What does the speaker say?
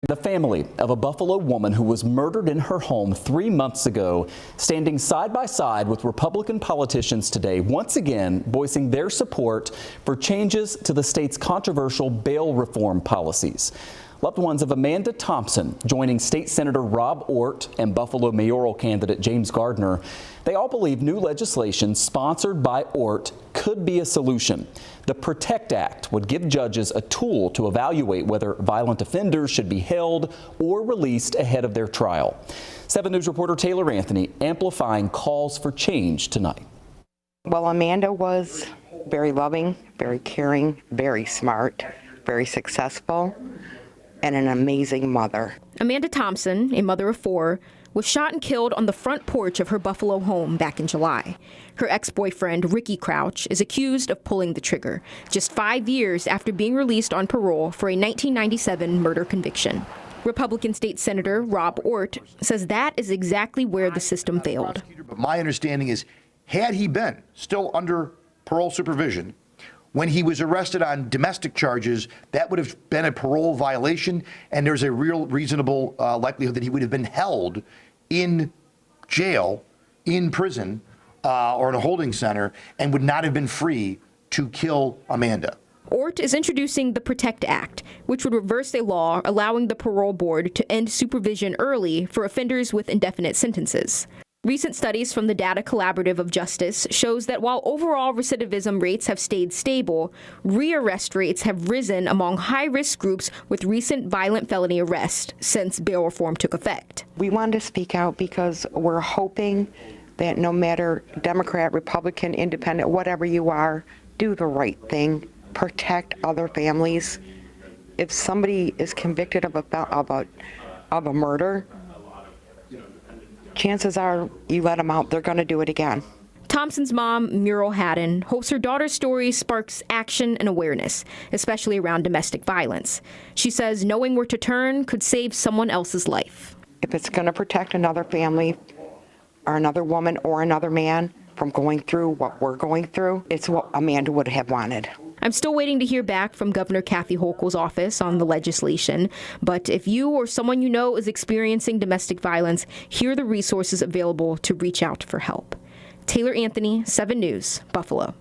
The family of a Buffalo woman who was murdered in her home 3 months ago, standing side by side with Republican politicians today, once again voicing their support for changes to the state's controversial bail reform policies. Loved ones of Amanda Thompson joining State Senator Rob Ortt and Buffalo mayoral candidate James Gardner. They all believe new legislation sponsored by Ortt could be a solution. The PROTECT Act would give judges a tool to evaluate whether violent offenders should be held or released ahead of their trial. 7 News reporter Taylor Anthony amplifying calls for change tonight. Well, Amanda was very loving, very caring, very smart, very successful, and an amazing mother. Amanda Thompson, a mother of 4, was shot and killed on the front porch of her Buffalo home back in July. Her ex-boyfriend, Ricky Crouch, is accused of pulling the trigger, just 5 years after being released on parole for a 1997 murder conviction. Republican State Senator Rob Ortt says that is exactly where the system failed. But my understanding is, had he been still under parole supervision, when he was arrested on domestic charges, that would have been a parole violation, and there's a real reasonable likelihood that he would have been held in jail, in prison, or in a holding center, and would not have been free to kill Amanda. Ortt is introducing the PROTECT Act, which would reverse a law allowing the parole board to end supervision early for offenders with indefinite sentences. Recent studies from the Data Collaborative of Justice shows that while overall recidivism rates have stayed stable, rearrest rates have risen among high-risk groups with recent violent felony arrests since bail reform took effect. We wanted to speak out because we're hoping that no matter Democrat, Republican, Independent, whatever you are, do the right thing, protect other families. If somebody is convicted of a murder, chances are you let them out, they're going to do it again. Thompson's mom, Muriel Haddon, hopes her daughter's story sparks action and awareness, especially around domestic violence. She says knowing where to turn could save someone else's life. If it's going to protect another family or another woman or another man from going through what we're going through, it's what Amanda would have wanted. I'm still waiting to hear back from Governor Kathy Hochul's office on the legislation, but if you or someone you know is experiencing domestic violence, here are the resources available to reach out for help. Taylor Anthony, 7 News, Buffalo.